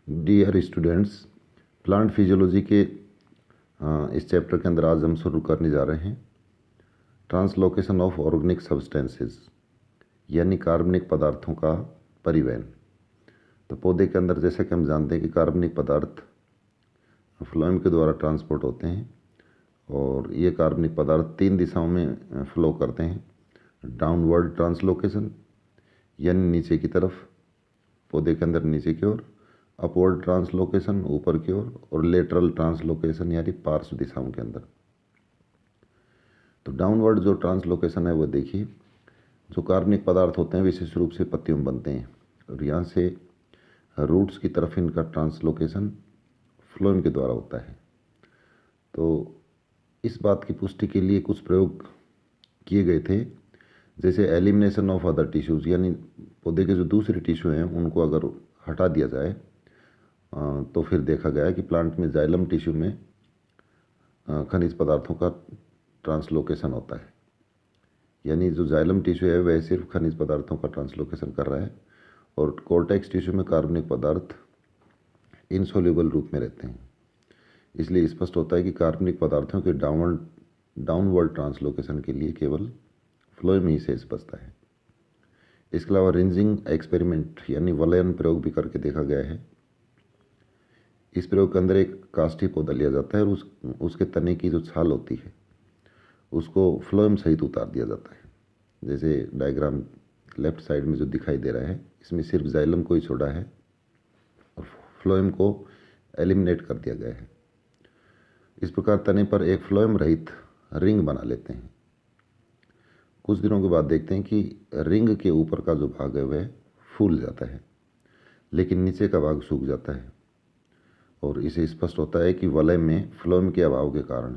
Dear students, plant physiology के इस chapter के अंदर आज हम शुरू करने जा रहे हैं ट्रांसलोकेशन ऑफ ऑर्गेनिक सब्सटेंसेस, यानी कार्बनिक पदार्थों का परिवहन। तो पौधे के अंदर जैसा कि हम जानते हैं कि कार्बनिक पदार्थ फ्लोएम के द्वारा ट्रांसपोर्ट होते हैं और ये कार्बनिक पदार्थ 3 दिशाओं में फ्लो करते हैं। डाउनवर्ड ट्रांसलोकेशन यानी नीचे की तरफ, पौधे के अंदर नीचे की ओर, अपवर्ड ट्रांसलोकेशन ऊपर की ओर, और लेटरल ट्रांसलोकेशन यानी पार्श्व दिशाओं के अंदर। तो डाउनवर्ड जो ट्रांसलोकेशन है वो देखिए, जो कार्बनिक पदार्थ होते हैं विशेष रूप से पत्तियों में बनते हैं और यहाँ से रूट्स की तरफ इनका ट्रांसलोकेशन फ्लोएम के द्वारा होता है। तो इस बात की पुष्टि के लिए कुछ प्रयोग किए गए थे, जैसे एलिमिनेशन ऑफ अदर टिश्यूज़, यानी पौधे के जो दूसरे टिश्यू हैं उनको अगर हटा दिया जाए तो फिर देखा गया कि प्लांट में जाइलम टिश्यू में खनिज पदार्थों का ट्रांसलोकेशन होता है। यानी जो जाइलम टिश्यू है वह सिर्फ खनिज पदार्थों का ट्रांसलोकेशन कर रहा है और कोर्टेक्स टिश्यू में कार्बनिक पदार्थ इनसोल्यूबल रूप में रहते हैं। इसलिए स्पष्ट होता है कि कार्बनिक पदार्थों के डाउनवर्ड ट्रांसलोकेशन के लिए केवल फ्लोएम ही शेष बचता है। इसके अलावा रिंजिंग एक्सपेरिमेंट यानी वलयन प्रयोग भी करके देखा गया है। इस प्रयोग के अंदर एक काष्ठी पौधा लिया जाता है और उसके तने की जो छाल होती है उसको फ्लोएम सहित उतार दिया जाता है। जैसे डायग्राम लेफ्ट साइड में जो दिखाई दे रहा है, इसमें सिर्फ जाइलम को ही छोड़ा है और फ्लोएम को एलिमिनेट कर दिया गया है। इस प्रकार तने पर एक फ्लोएम रहित रिंग बना लेते हैं। कुछ दिनों के बाद देखते हैं कि रिंग के ऊपर का जो भाग है वह फूल जाता है, लेकिन नीचे का भाग सूख जाता है और इसे स्पष्ट होता है कि वलय में फ्लोएम के अभाव के कारण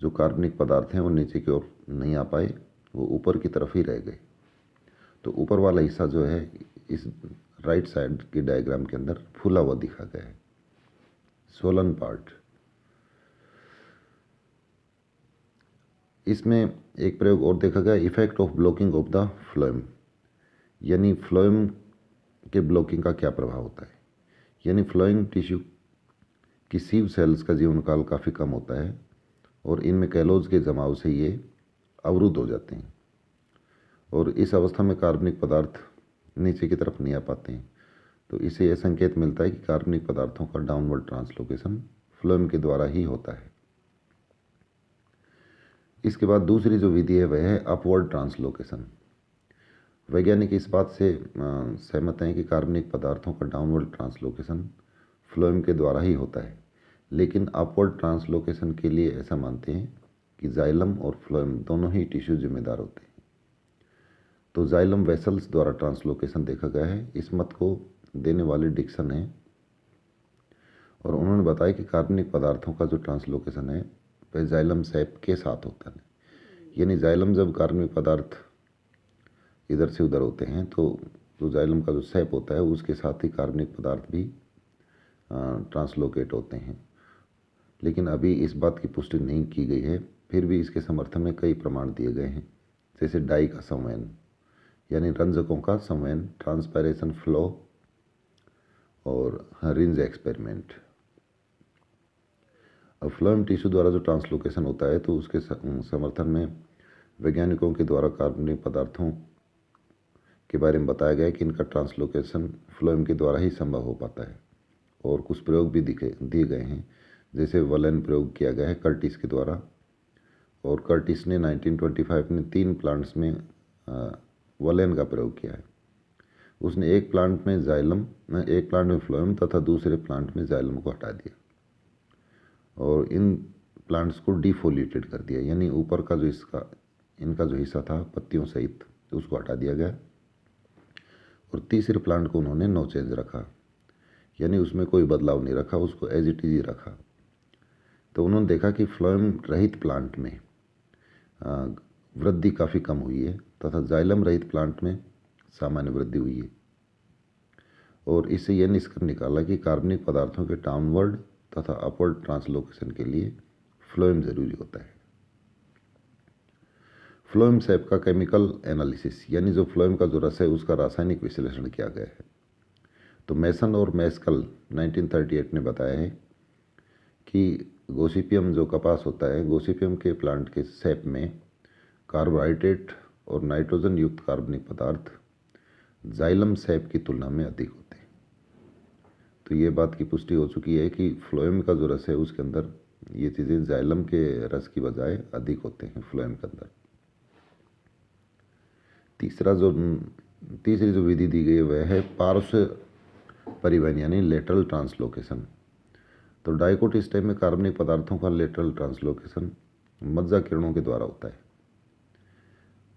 जो कार्बनिक पदार्थ हैं वो नीचे की ओर नहीं आ पाए, वो ऊपर की तरफ ही रह गए। तो ऊपर वाला हिस्सा जो है इस राइट साइड के डायग्राम के अंदर फूला हुआ दिखा गया है, सोलन पार्ट। इसमें एक प्रयोग और देखा गया, effect of blocking of the phloem, यानी फ्लोएम के ब्लॉकिंग का क्या प्रभाव होता है। यानी फ्लोइंग टिश्यू की सीव सेल्स का जीवन काल काफ़ी कम होता है और इनमें कैलोज के जमाव से ये अवरुद्ध हो जाते हैं और इस अवस्था में कार्बनिक पदार्थ नीचे की तरफ नहीं आ पाते हैं। तो इसे यह संकेत मिलता है कि कार्बनिक पदार्थों का डाउनवर्ड ट्रांसलोकेशन फ्लोएम के द्वारा ही होता है। इसके बाद दूसरी जो विधि है वह है अपवर्ड ट्रांसलोकेशन। वैज्ञानिक इस बात से सहमत हैं कि कार्बनिक पदार्थों का डाउनवर्ड ट्रांसलोकेशन फ्लोएम के द्वारा ही होता है, लेकिन अपवर्ड ट्रांसलोकेशन के लिए ऐसा मानते हैं कि जाइलम और फ्लोएम दोनों ही टिश्यू जिम्मेदार होते हैं। तो जाइलम वेसल्स द्वारा ट्रांसलोकेशन देखा गया है। इस मत को देने वाले डिक्सन है और उन्होंने बताया कि कार्बनिक पदार्थों का जो ट्रांसलोकेशन है वह जाइलम सैप के साथ होता है। यानी जाइलम जब कार्बनिक पदार्थ इधर से उधर होते हैं तो जो जाइलम का जो सैप होता है उसके साथ ही कार्बनिक पदार्थ भी ट्रांसलोकेट होते हैं। लेकिन अभी इस बात की पुष्टि नहीं की गई है, फिर भी इसके समर्थन में कई प्रमाण दिए गए हैं, जैसे डाई का संवहन यानी रंजकों का संवहन, ट्रांसपैरेशन फ्लो और रिंज एक्सपेरिमेंट। अब फ्लोएम टिश्यू द्वारा जो ट्रांसलोकेशन होता है तो उसके समर्थन में वैज्ञानिकों के द्वारा कार्बनिक पदार्थों के बारे में बताया गया है कि इनका ट्रांसलोकेशन फ्लोएम के द्वारा ही संभव हो पाता है और कुछ प्रयोग भी दिए गए हैं, जैसे वलन प्रयोग किया गया है कर्टिस के द्वारा। और कर्टिस ने 1925 में 3 प्लांट्स में वलन का प्रयोग किया है। उसने एक प्लांट में फ्लोएम तथा दूसरे प्लांट में जाइलम को हटा दिया और इन प्लांट्स को डिफोलिएटेड कर दिया, यानी ऊपर का जो इनका जो हिस्सा था पत्तियों सहित उसको हटा दिया गया और तीसरे प्लांट को उन्होंने नो चेंज रखा, यानी उसमें कोई बदलाव नहीं रखा, उसको एज इट इज ही रखा। तो उन्होंने देखा कि फ्लोएम रहित प्लांट में वृद्धि काफ़ी कम हुई है तथा जाइलम रहित प्लांट में सामान्य वृद्धि हुई है और इससे यह निष्कर्ष निकाला कि कार्बनिक पदार्थों के डाउनवर्ड तथा अपवर्ड ट्रांसलोकेशन के लिए फ्लोएम जरूरी होता है। फ्लोएम सैप का केमिकल एनालिसिस, यानी जो फ्लोएम का जो रस है उसका रासायनिक विश्लेषण किया गया है। तो मैसन और मैस्कल 1938 ने बताया है कि गोसिपियम जो कपास होता है, गोसिपियम के प्लांट के सेप में कार्बोहाइड्रेट और नाइट्रोजन युक्त कार्बनिक पदार्थ जाइलम सेप की तुलना में अधिक होते हैं। तो ये बात की पुष्टि हो चुकी है कि फ्लोएम का जो रस है उसके अंदर ये चीज़ें जाइलम के रस की बजाय अधिक होते हैं फ्लोएम के अंदर। तीसरी जो विधि दी गई है वह है पार्श्व परिवहन यानी लेटरल ट्रांसलोकेशन। तो डाइकोट स्टेम में कार्बनिक पदार्थों का लेटरल ट्रांसलोकेशन मज्जा किरणों के द्वारा होता है,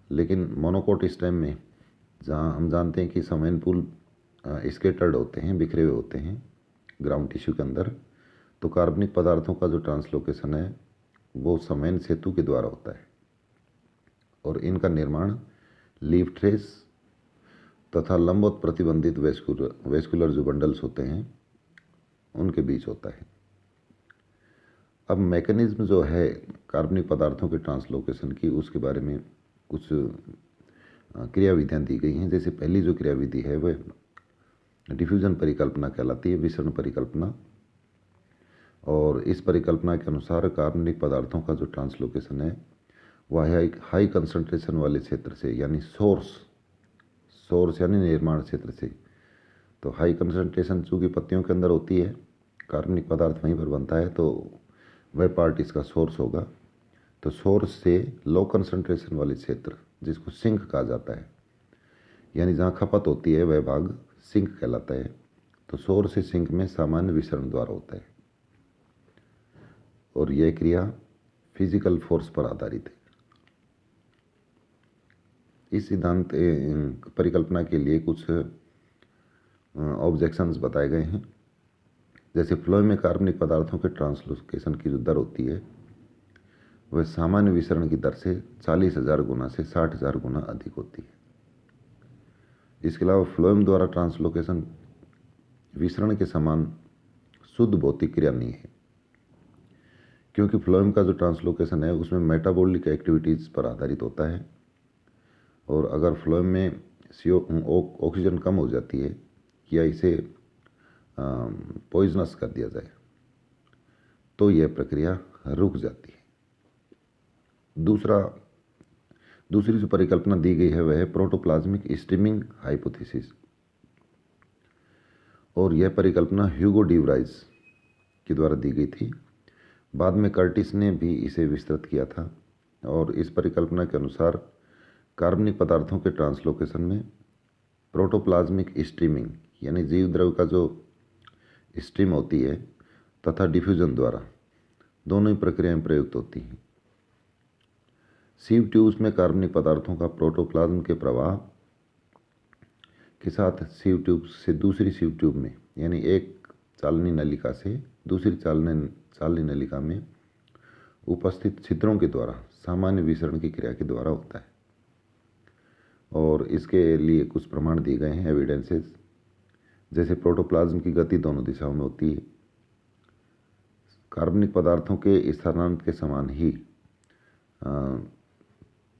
लेकिन मोनोकोट स्टेम में जहाँ हम जानते हैं कि समेन पुल स्केटर्ड होते हैं, बिखरे हुए होते हैं ग्राउंड टिश्यू के अंदर, तो कार्बनिक पदार्थों का जो ट्रांसलोकेशन है वो समेन सेतु के द्वारा होता है और इनका निर्माण लीफ ट्रेस तथा लंबवत प्रतिबंधित वेस्कुलर जो बंडल्स होते हैं उनके बीच होता है। अब मैकेनिज्म जो है कार्बनिक पदार्थों के ट्रांसलोकेशन की, उसके बारे में कुछ क्रियाविधियाँ दी गई हैं। जैसे पहली जो क्रियाविधि है वह डिफ्यूजन परिकल्पना कहलाती है, विसरण परिकल्पना। और इस परिकल्पना के अनुसार कार्बनिक पदार्थों का जो ट्रांसलोकेशन है वह है एक हाई कंसंट्रेशन वाले क्षेत्र से, यानी सोर्स यानी निर्माण क्षेत्र से। तो हाई कंसंट्रेशन चूँकि पत्तियों के अंदर होती है, कार्बनिक पदार्थ वहीं पर बनता है, तो वह पार्ट इसका सोर्स होगा। तो सोर्स से लो कंसंट्रेशन वाले क्षेत्र जिसको सिंक कहा जाता है, यानी जहाँ खपत होती है वह भाग सिंक कहलाता है। तो सोर्स से सिंक में सामान्य विसरण द्वारा होता है और यह क्रिया फिजिकल फोर्स पर आधारित है। इस सिद्धांत परिकल्पना के लिए कुछ ऑब्जेक्शंस बताए गए हैं। जैसे फ्लोएम में कार्बनिक पदार्थों के ट्रांसलोकेशन की जो दर होती है वह सामान्य विसरण की दर से 40,000 गुना से 60,000 गुना अधिक होती है। इसके अलावा फ्लोएम द्वारा ट्रांसलोकेशन विसरण के समान शुद्ध भौतिक क्रिया नहीं है, क्योंकि फ्लोएम का जो ट्रांसलोकेशन है उसमें मेटाबॉलिक एक्टिविटीज़ पर आधारित होता है और अगर फ्लोएम में ऑक्सीजन कम हो जाती है या इसे पॉइजनस कर दिया जाए तो यह प्रक्रिया रुक जाती है। दूसरी जो परिकल्पना दी गई है वह है प्रोटोप्लाज्मिक स्टीमिंग हाइपोथेसिस, और यह परिकल्पना ह्यूगो डी व्राइज के द्वारा दी गई थी। बाद में कर्टिस ने भी इसे विस्तृत किया था और इस परिकल्पना के अनुसार कार्बनिक पदार्थों के ट्रांसलोकेशन में प्रोटोप्लाज्मिक स्टीमिंग यानी जीव द्रव का जो स्टीम होती है तथा डिफ्यूजन द्वारा दोनों ही प्रक्रियाएं प्रयुक्त होती हैं। सीव ट्यूब्स में कार्बनिक पदार्थों का प्रोटोप्लाज्म के प्रवाह के साथ सीव ट्यूब से दूसरी सीव ट्यूब में, यानी एक चालनी नलिका से दूसरी चालनी नलिका में उपस्थित छिद्रों के द्वारा सामान्य विसरण की क्रिया के द्वारा होता है। और इसके लिए कुछ प्रमाण दिए गए हैं, एविडेंसेस। जैसे प्रोटोप्लाज्म की गति दोनों दिशाओं में होती है। कार्बनिक पदार्थों के स्थानांतरण के समान ही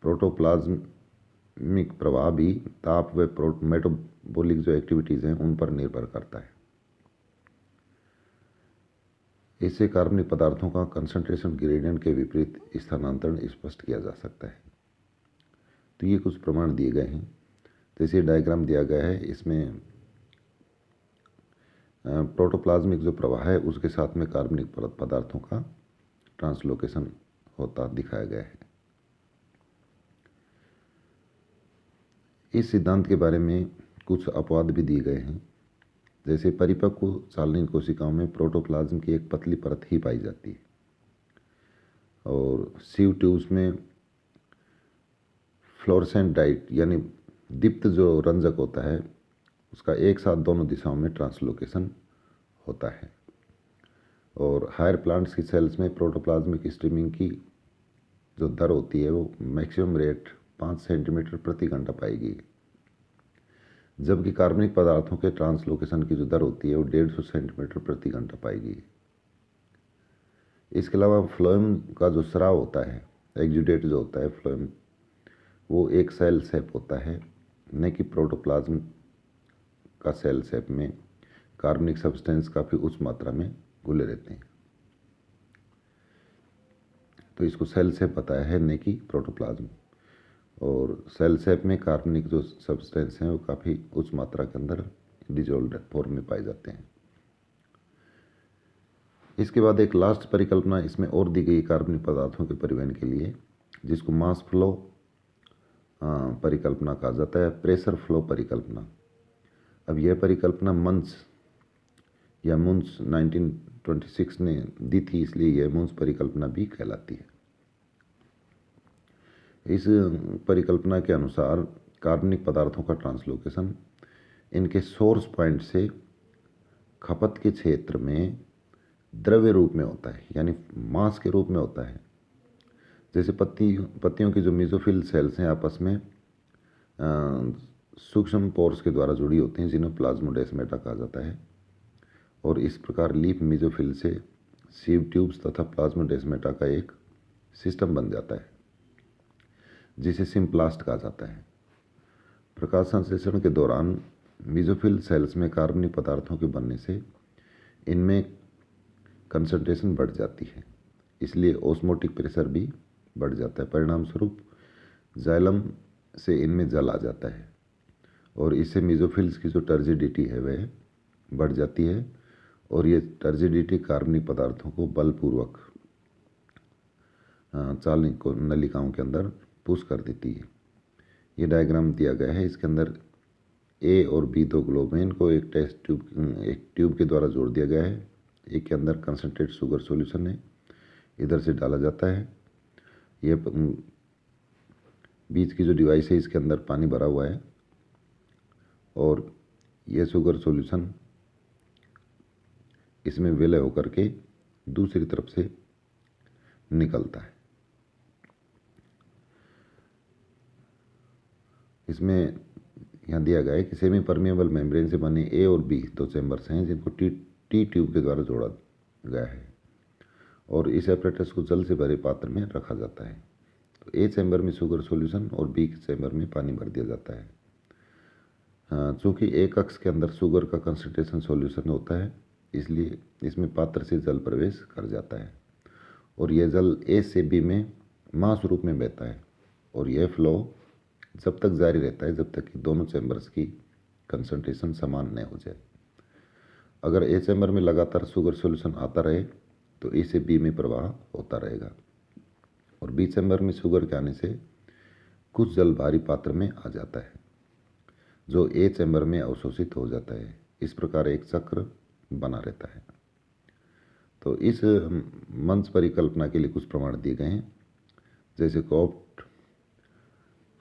प्रोटोप्लाज्मिक प्रवाह भी ताप व मेटाबॉलिक जो एक्टिविटीज़ हैं उन पर निर्भर करता है। इससे कार्बनिक पदार्थों का कंसंट्रेशन ग्रेडियंट के विपरीत स्थानांतरण स्पष्ट किया जा सकता है। तो ये कुछ प्रमाण दिए गए हैं। जैसे डायग्राम दिया गया है, इसमें प्रोटोप्लाज्मिक जो प्रवाह है उसके साथ में कार्बनिक पदार्थों का ट्रांसलोकेशन होता दिखाया गया है। इस सिद्धांत के बारे में कुछ अपवाद भी दिए गए हैं। जैसे परिपक्व चालनीय कोशिकाओं में प्रोटोप्लाज्म की एक पतली परत ही पाई जाती है और सीव ट्यूब्स में फ्लोरेसेंट डाइट यानी दीप्त जो रंजक होता है उसका एक साथ दोनों दिशाओं में ट्रांसलोकेशन होता है। और हायर प्लांट्स की सेल्स में प्रोटोप्लाज्मिक स्टीमिंग की जो दर होती है वो मैक्सिमम रेट 5 सेंटीमीटर प्रति घंटा पाई गई, जबकि कार्बनिक पदार्थों के ट्रांसलोकेशन की जो दर होती है वो 150 सेंटीमीटर प्रति घंटा पाई गई। इसके अलावा फ्लोएम का जो स्राव होता है, एक्जुडेट जो होता है फ्लोएम, वो एक सेल शेप होता है, न कि प्रोटोप्लाज्म का सेल शेप में, कार्बनिक सब्सटेंस काफ़ी उच्च मात्रा में घुले रहते हैं। तो इसको सेल शेप बताया है, न कि प्रोटोप्लाज्म। और सेल शेप में कार्बनिक जो सब्सटेंस हैं वो काफ़ी उच्च मात्रा के अंदर डिजोल्व फॉर्म में पाए जाते हैं। इसके बाद एक लास्ट परिकल्पना इसमें और दी गई कार्बनिक पदार्थों के परिवहन के लिए, जिसको मास फ्लो परिकल्पना कहा जाता है, प्रेशर फ्लो परिकल्पना। अब यह परिकल्पना मुन्स 1926 ने दी थी, इसलिए यह मुन्स परिकल्पना भी कहलाती है। इस परिकल्पना के अनुसार कार्बनिक पदार्थों का ट्रांसलोकेशन इनके सोर्स पॉइंट से खपत के क्षेत्र में द्रव्य रूप में होता है, यानी मास के रूप में होता है। जैसे पत्तियों की जो मेसोफिल सेल्स हैं आपस में सूक्ष्म पोर्स के द्वारा जुड़ी होती हैं, जिन्हें प्लाज्मोडेस्माटा कहा जाता है। और इस प्रकार लीफ मेसोफिल से सीव ट्यूब्स तथा प्लाज्मोडेस्माटा का एक सिस्टम बन जाता है, जिसे सिम्प्लास्ट कहा जाता है। प्रकाश संश्लेषण के दौरान मेसोफिल सेल्स में कार्बनिक पदार्थों के बनने से इनमें कंसंट्रेशन बढ़ जाती है, इसलिए ऑस्मोटिक प्रेशर भी बढ़ जाता है। परिणाम स्वरूप जाइलम से इनमें जल आ जाता है और इससे मेसोफिल्स की जो टर्जिडिटी है वह बढ़ जाती है, और ये टर्जिडिटी कार्बनिक पदार्थों को बलपूर्वक चालनिक नलिकाओं के अंदर पुश कर देती है। ये डायग्राम दिया गया है, इसके अंदर ए और बी दो ग्लोब हैं, इनको एक ट्यूब के द्वारा जोड़ दिया गया है। एक के अंदर कंसनट्रेट शुगर सॉल्यूशन है, इधर से डाला जाता है। ये बीच की जो डिवाइस है इसके अंदर पानी भरा हुआ है और यह शुगर सॉल्यूशन इसमें विलय होकर के दूसरी तरफ से निकलता है। इसमें यहाँ दिया गया है कि सेमी परमिएबल मेम्ब्रेन से बने ए और बी दो चैम्बर्स हैं, जिनको टी ट्यूब के द्वारा जोड़ा गया है और इस एपरेटस को जल से भरे पात्र में रखा जाता है। तो ए चैम्बर में शुगर सॉल्यूशन और बी के चैम्बर में पानी भर दिया जाता है। चूँकि एक कक्ष के अंदर शुगर का कंसंट्रेशन सॉल्यूशन होता है, इसलिए इसमें पात्र से जल प्रवेश कर जाता है और यह जल ए से बी में मास रूप में बहता है, और यह फ्लो जब तक जारी रहता है जब तक कि दोनों चैम्बर्स की कंसंट्रेशन समान न हो जाए। अगर ए चैम्बर में लगातार शुगर सॉल्यूशन आता रहे तो ए से बी में प्रवाह होता रहेगा, और बी चैम्बर में शुगर के आने से कुछ जल भारी पात्र में आ जाता है जो ए चैम्बर में अवशोषित हो जाता है। इस प्रकार एक चक्र बना रहता है। तो इस मंच परिकल्पना के लिए कुछ प्रमाण दिए गए हैं, जैसे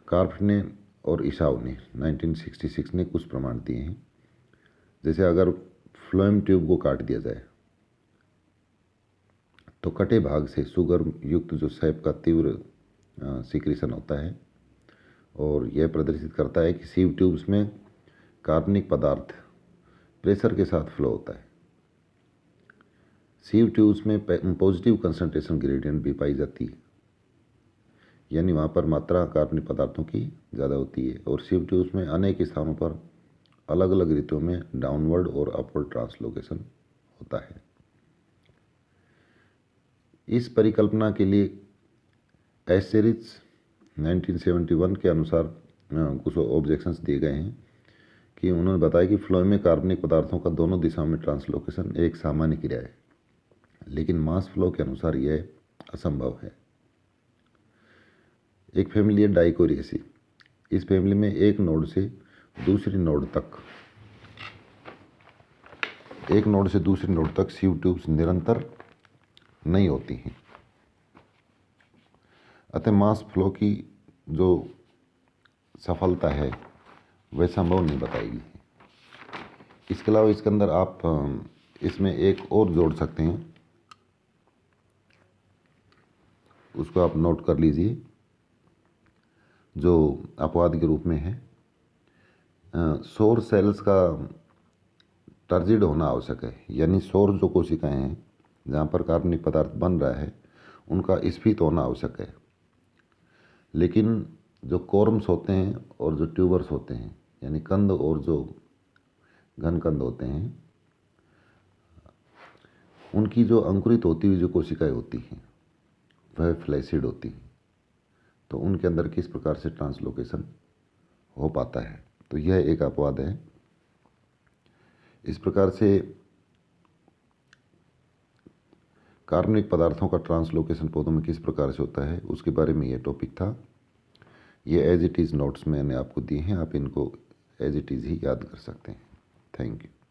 कार्फ ने और इशाउ ने 1966 ने कुछ प्रमाण दिए हैं। जैसे अगर फ्लोएम ट्यूब को काट दिया जाए तो कटे भाग से शुगर युक्त जो सैप का तीव्र सिक्रीशन होता है, और यह प्रदर्शित करता है कि सीव ट्यूब्स में कार्बनिक पदार्थ प्रेशर के साथ फ्लो होता है। सीव ट्यूब्स में पॉजिटिव कंसंट्रेशन ग्रेडियंट भी पाई जाती है, यानी वहाँ पर मात्रा कार्बनिक पदार्थों की ज़्यादा होती है, और सीव ट्यूब्स में अनेक स्थानों पर अलग अलग रीतियों में डाउनवर्ड और अपवर्ड ट्रांसलोकेशन होता है। इस परिकल्पना के लिए एस्टेरिच 1971 के अनुसार कुछ ऑब्जेक्शंस दिए गए हैं कि उन्होंने बताया कि फ्लो में कार्बनिक पदार्थों का दोनों दिशाओं में ट्रांसलोकेशन एक सामान्य क्रिया है, लेकिन मास फ्लो के अनुसार यह असंभव है। एक फैमिली है डाइकोरिएसी। इस फैमिली में एक नोड से दूसरी नोड तक सीव ट्यूब्स निरंतर नहीं होती हैं, अतः मास फ्लो की जो सफलता है वह संभव नहीं बताएगी। इसके अलावा इसके अंदर आप इसमें एक और जोड़ सकते हैं, उसको आप नोट कर लीजिए, जो अपवाद के रूप में है। सौर सेल्स का टर्जिड होना आवश्यक है, यानी सौर जो कोशिकाएं हैं जहाँ पर कार्बनिक पदार्थ बन रहा है उनका स्फीत होना आवश्यक है। लेकिन जो कोरम्स होते हैं और जो ट्यूबर्स होते हैं, यानी कंद और जो घन कंद होते हैं, उनकी जो अंकुरित होती हुई जो कोशिकाएं होती हैं वह फ्लैसिड होती हैं, तो उनके अंदर किस प्रकार से ट्रांसलोकेशन हो पाता है, तो यह एक अपवाद है। इस प्रकार से कार्बनिक पदार्थों का ट्रांसलोकेशन पौधों में किस प्रकार से होता है उसके बारे में यह टॉपिक था। ये एज इट इज़ नोट्स मैंने आपको दिए हैं, आप इनको एज इट इज़ ही याद कर सकते हैं। Thank you.